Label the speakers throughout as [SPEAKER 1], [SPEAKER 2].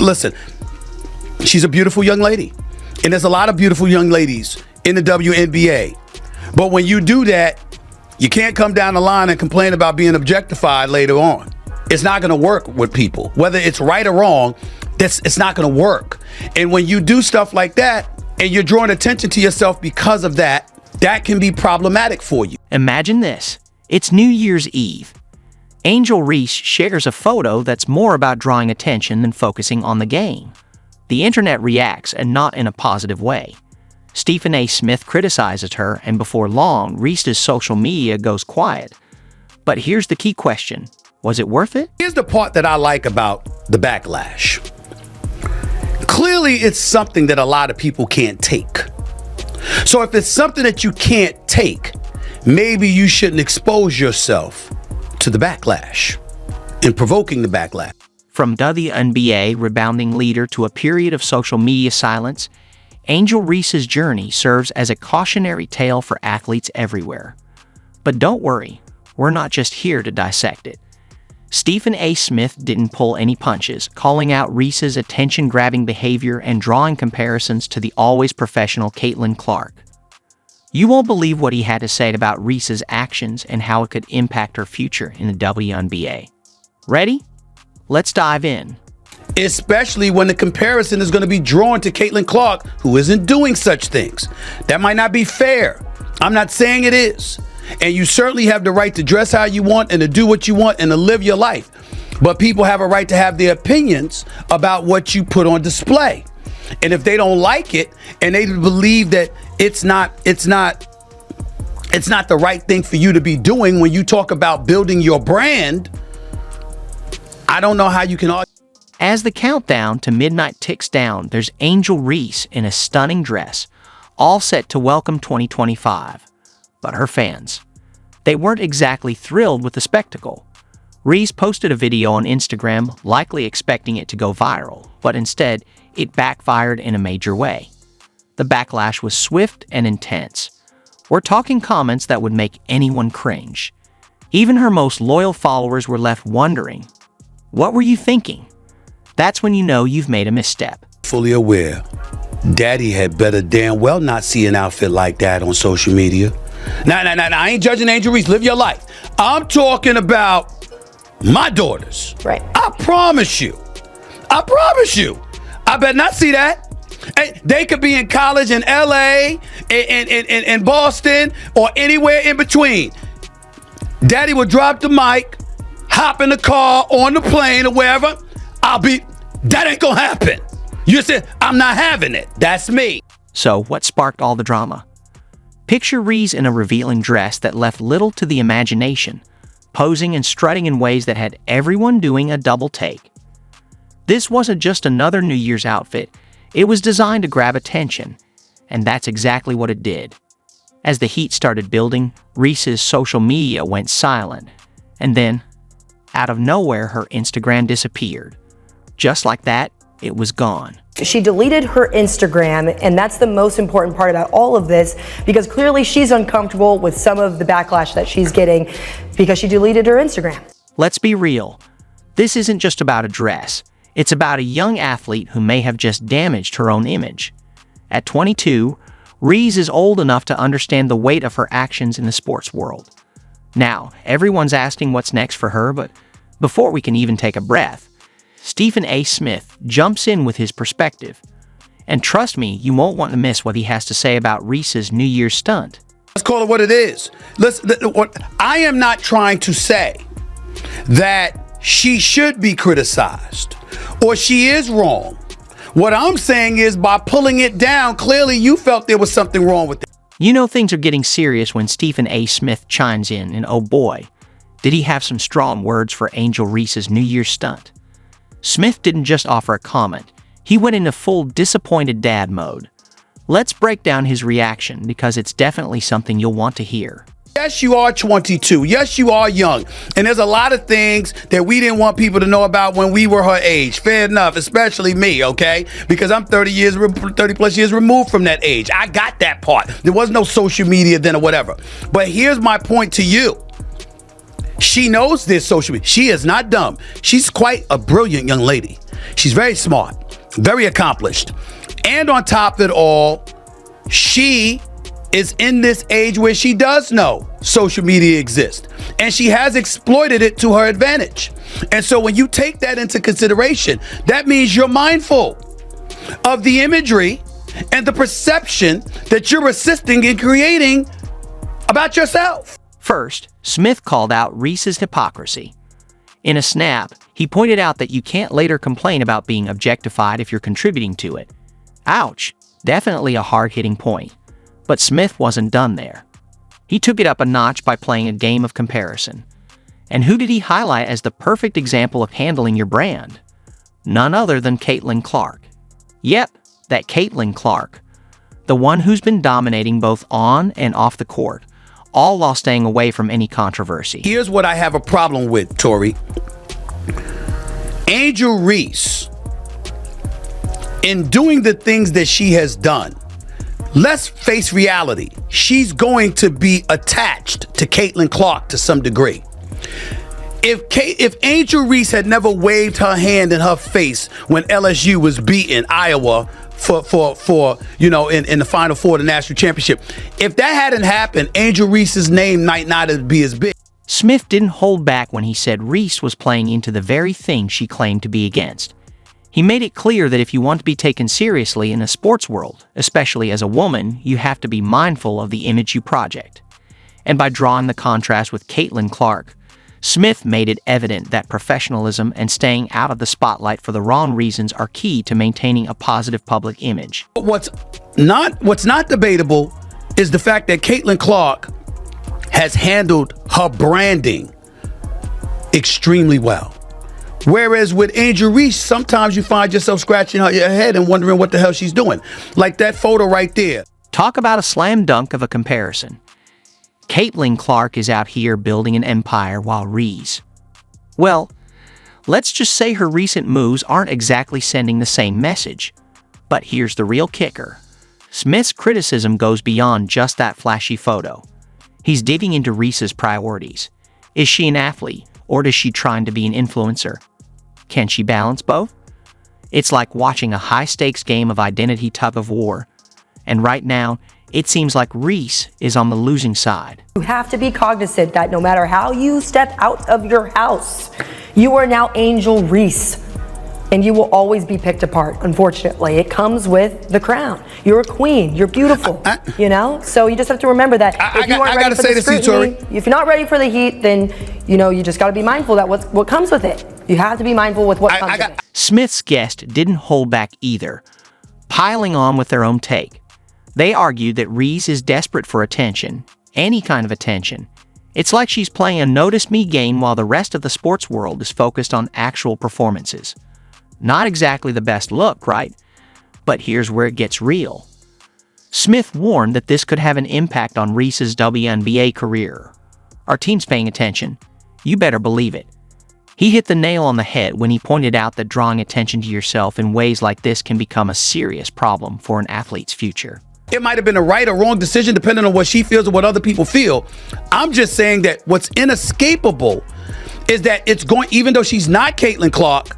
[SPEAKER 1] listen, she's a beautiful young lady. And there's a lot of beautiful young ladies in the WNBA. But when you do that, you can't come down the line and complain about being objectified later on. It's not going to work with people. Whether it's right or wrong, it's not going to work. And when you do stuff like that and you're drawing attention to yourself because of that, that can be problematic for you.
[SPEAKER 2] Imagine this. It's New Year's Eve. Angel Reese shares a photo that's more about drawing attention than focusing on the game. The internet reacts, and not in a positive way. Stephen A. Smith criticizes her, and before long, Reese's social media goes quiet. But here's the key question. Was it worth it?
[SPEAKER 1] Here's the part that I like about the backlash. Clearly, it's something that a lot of people can't take. So if it's something that you can't take, maybe you shouldn't expose yourself to the backlash and provoking the backlash.
[SPEAKER 2] From WNBA rebounding leader to a period of social media silence, Angel Reese's journey serves as a cautionary tale for athletes everywhere. But don't worry, we're not just here to dissect it. Stephen A. Smith didn't pull any punches, calling out Reese's attention-grabbing behavior and drawing comparisons to the always professional Caitlin Clark. You won't believe what he had to say about Reese's actions and how it could impact her future in the WNBA. Ready? Let's dive in.
[SPEAKER 1] Especially when the comparison is going to be drawn to Caitlin Clark, who isn't doing such things. That might not be fair. I'm not saying it is. And you certainly have the right to dress how you want and to do what you want and to live your life. But people have a right to have their opinions about what you put on display. And if they don't like it and they believe that it's not the right thing for you to be doing when you talk about building your brand, I don't know how you can argue.
[SPEAKER 2] As the countdown to midnight ticks down, there's Angel Reese in a stunning dress, all set to welcome 2025. But her fans, they weren't exactly thrilled with the spectacle. Reese posted a video on Instagram, likely expecting it to go viral, but instead, it backfired in a major way. The backlash was swift and intense. We're talking comments that would make anyone cringe. Even her most loyal followers were left wondering, what were you thinking? That's when you know you've made a misstep.
[SPEAKER 1] Fully aware, Daddy had better damn well not see an outfit like that on social media. Nah, I ain't judging Angel Reese. Live your life. I'm talking about my daughters.
[SPEAKER 3] Right.
[SPEAKER 1] I promise you. I better not see that. Hey, they could be in college in LA, in Boston, or anywhere in between. Daddy will drop the mic, hop in the car, on the plane, or wherever. That ain't gonna happen. You said, I'm not having it. That's me.
[SPEAKER 2] So what sparked all the drama? Picture Reese in a revealing dress that left little to the imagination, posing and strutting in ways that had everyone doing a double take. This wasn't just another New Year's outfit, it was designed to grab attention, and that's exactly what it did. As the heat started building, Reese's social media went silent, and then, out of nowhere, her Instagram disappeared. Just like that, it was gone.
[SPEAKER 3] She deleted her Instagram, and that's the most important part about all of this, because clearly she's uncomfortable with some of the backlash that she's getting because she deleted her Instagram.
[SPEAKER 2] Let's be real. This isn't just about a dress. It's about a young athlete who may have just damaged her own image. At 22, Reese is old enough to understand the weight of her actions in the sports world. Now, everyone's asking what's next for her, but before we can even take a breath, Stephen A. Smith jumps in with his perspective. And trust me, you won't want to miss what he has to say about Reese's New Year's stunt.
[SPEAKER 1] Let's call it what it is. I am not trying to say that she should be criticized or she is wrong. What I'm saying is by pulling it down, clearly you felt there was something wrong with it.
[SPEAKER 2] You know things are getting serious when Stephen A. Smith chimes in, and oh boy, did he have some strong words for Angel Reese's New Year's stunt. Smith didn't just offer a comment, he went into full disappointed dad mode. Let's break down his reaction because it's definitely something you'll want to hear.
[SPEAKER 1] Yes, you are 22. Yes, you are young. And there's a lot of things that we didn't want people to know about when we were her age. Fair enough, especially me, okay? Because I'm 30 plus years removed from that age. I got that part. There was no social media then or whatever. But here's my point to you. She knows this social media. She is not dumb. She's quite a brilliant young lady. She's very smart, very accomplished. And on top of it all, she is in this age where she does know social media exists, and she has exploited it to her advantage. And so when you take that into consideration, that means you're mindful of the imagery and the perception that you're assisting in creating about yourself.
[SPEAKER 2] First, Smith called out Reese's hypocrisy. In a snap, he pointed out that you can't later complain about being objectified if you're contributing to it. Ouch, definitely a hard-hitting point. But Smith wasn't done there. He took it up a notch by playing a game of comparison. And who did he highlight as the perfect example of handling your brand? None other than Caitlin Clark. Yep, that Caitlin Clark. The one who's been dominating both on and off the court, all while staying away from any controversy.
[SPEAKER 1] Here's what I have a problem with, Tori. Angel Reese, in doing the things that she has done, let's face reality. She's going to be attached to Caitlin Clark to some degree. If Angel Reese had never waved her hand in her face when LSU was beating Iowa for in the Final Four of the national championship, if that hadn't happened, Angel Reese's name might not be as big.
[SPEAKER 2] Smith didn't hold back when he said Reese was playing into the very thing she claimed to be against. He made it clear that if you want to be taken seriously in the sports world, especially as a woman, you have to be mindful of the image you project. And by drawing the contrast with Caitlin Clark, Smith made it evident that professionalism and staying out of the spotlight for the wrong reasons are key to maintaining a positive public image.
[SPEAKER 1] What's not debatable is the fact that Caitlin Clark has handled her branding extremely well. Whereas with Angel Reese, sometimes you find yourself scratching your head and wondering what the hell she's doing. Like that photo right there.
[SPEAKER 2] Talk about a slam dunk of a comparison. Caitlin Clark is out here building an empire while Reese, well, let's just say her recent moves aren't exactly sending the same message. But here's the real kicker. Smith's criticism goes beyond just that flashy photo. He's digging into Reese's priorities. Is she an athlete, or is she trying to be an influencer? Can she balance both? It's like watching a high-stakes game of identity tug-of-war. And right now, it seems like Reese is on the losing side.
[SPEAKER 3] You have to be cognizant that no matter how you step out of your house, you are now Angel Reese. And you will always be picked apart, unfortunately. It comes with the crown. You're a queen. You're beautiful. So you just have to remember that if you aren't ready for the scrutiny, if you're not ready for the heat, then you just got to be mindful that what comes with it. You have to be mindful with what comes with it.
[SPEAKER 2] Smith's guest didn't hold back either, piling on with their own take. They argued that Reese is desperate for attention, any kind of attention. It's like she's playing a notice me game while the rest of the sports world is focused on actual performances. Not exactly the best look, right? But here's where it gets real. Smith warned that this could have an impact on Reese's WNBA career. Our team's paying attention. You better believe it. He hit the nail on the head when he pointed out that drawing attention to yourself in ways like this can become a serious problem for an athlete's future.
[SPEAKER 1] It might have been a right or wrong decision depending on what she feels or what other people feel. I'm just saying that what's inescapable is that even though she's not Caitlin Clark,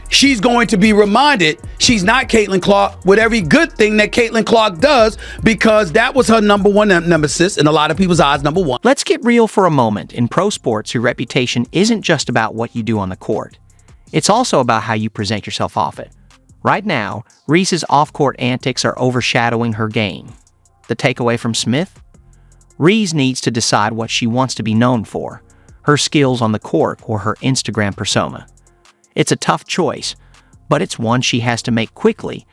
[SPEAKER 1] she's going to be reminded she's not Caitlin Clark with every good thing that Caitlin Clark does, because that was her number one nemesis, in a lot of people's eyes, number one.
[SPEAKER 2] Let's get real for a moment. In pro sports, your reputation isn't just about what you do on the court. It's also about how you present yourself off it. Right now, Reese's off-court antics are overshadowing her game. The takeaway from Smith? Reese needs to decide what she wants to be known for, her skills on the court or her Instagram persona. It's a tough choice, but it's one she has to make quickly,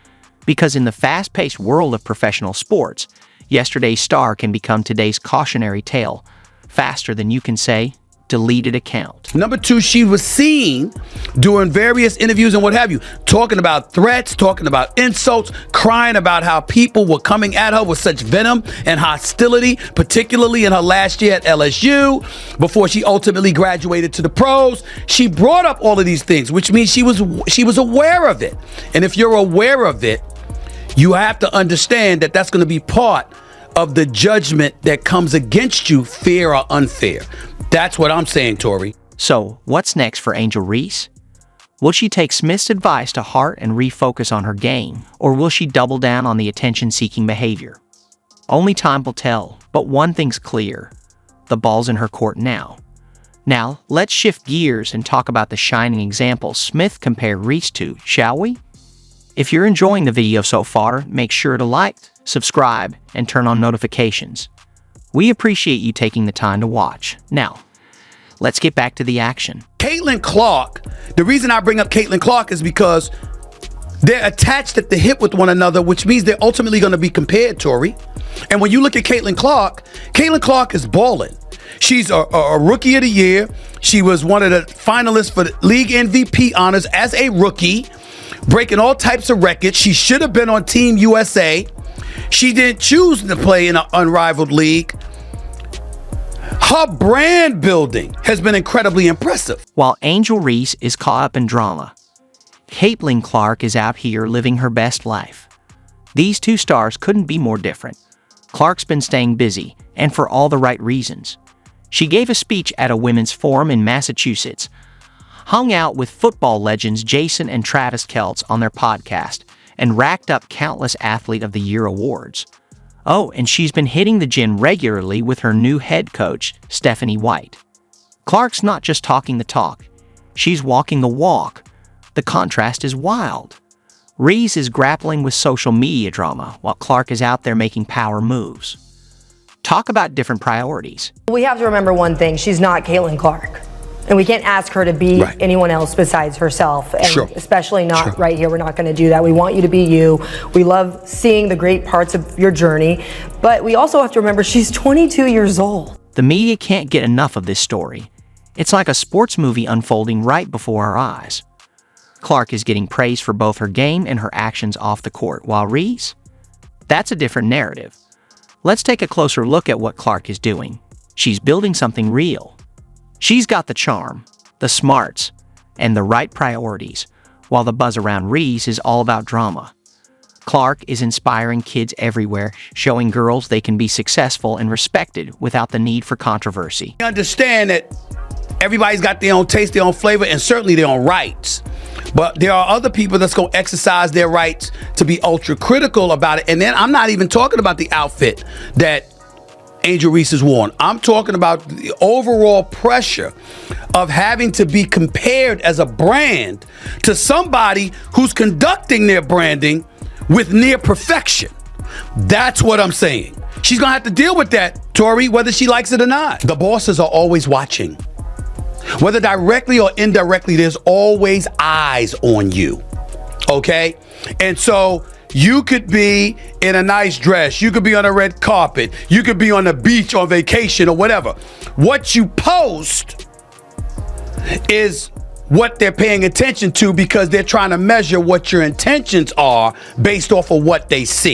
[SPEAKER 2] because in the fast-paced world of professional sports, yesterday's star can become today's cautionary tale, faster than you can say, deleted account.
[SPEAKER 1] Number two, she was seen during various interviews and what have you, talking about threats, talking about insults, crying about how people were coming at her with such venom and hostility, particularly in her last year at LSU, before she ultimately graduated to the pros. She brought up all of these things, which means she was aware of it. And if you're aware of it, you have to understand that that's going to be part of the judgment that comes against you, fair or unfair. That's what I'm saying, Tori.
[SPEAKER 2] So, what's next for Angel Reese? Will she take Smith's advice to heart and refocus on her game, or will she double down on the attention-seeking behavior? Only time will tell, but one thing's clear. The ball's in her court now. Now, let's shift gears and talk about the shining example Smith compared Reese to, shall we? If you're enjoying the video so far, make sure to like, subscribe, and turn on notifications. We appreciate you taking the time to watch. Now, let's get back to the action.
[SPEAKER 1] Caitlin Clark, the reason I bring up Caitlin Clark is because they're attached at the hip with one another, which means they're ultimately going to be compared, Tori. And when you look at Caitlin Clark is balling. She's a rookie of the year. She was one of the finalists for the league MVP honors as a rookie, breaking all types of records. She should have been on Team USA. She didn't choose to play in an unrivaled league. Her brand building has been incredibly impressive.
[SPEAKER 2] While Angel Reese is caught up in drama, Caitlin Clark is out here living her best life. These two stars couldn't be more different. Clark's been staying busy, and for all the right reasons. She gave a speech at a women's forum in Massachusetts, hung out with football legends Jason and Travis Kelce on their podcast, and racked up countless Athlete of the Year awards. Oh, and she's been hitting the gym regularly with her new head coach, Stephanie White. Clark's not just talking the talk, she's walking the walk. The contrast is wild. Reese is grappling with social media drama, while Clark is out there making power moves. Talk about different priorities.
[SPEAKER 3] We have to remember one thing, she's not Caitlin Clark. And we can't ask her to be anyone else besides herself, and especially not right here. We're not going to do that. We want you to be you. We love seeing the great parts of your journey, but we also have to remember she's 22 years old.
[SPEAKER 2] The media can't get enough of this story. It's like a sports movie unfolding right before our eyes. Clark is getting praise for both her game and her actions off the court, while Reese? That's a different narrative. Let's take a closer look at what Clark is doing. She's building something real. She's got the charm, the smarts, and the right priorities, while the buzz around Reese is all about drama. Clark is inspiring kids everywhere, showing girls they can be successful and respected without the need for controversy.
[SPEAKER 1] I understand that everybody's got their own taste, their own flavor, and certainly their own rights. But there are other people that's going to exercise their rights to be ultra critical about it. And then I'm not even talking about the outfit that Angel Reese has worn. I'm talking about the overall pressure of having to be compared as a brand to somebody who's conducting their branding with near perfection. That's what I'm saying. She's going to have to deal with that, Tori, whether she likes it or not. The bosses are always watching. Whether directly or indirectly, there's always eyes on you, okay? And so you could be in a nice dress, you could be on a red carpet, you could be on the beach on vacation or whatever. What you post is what they're paying attention to because they're trying to measure what your intentions are based off of what they see.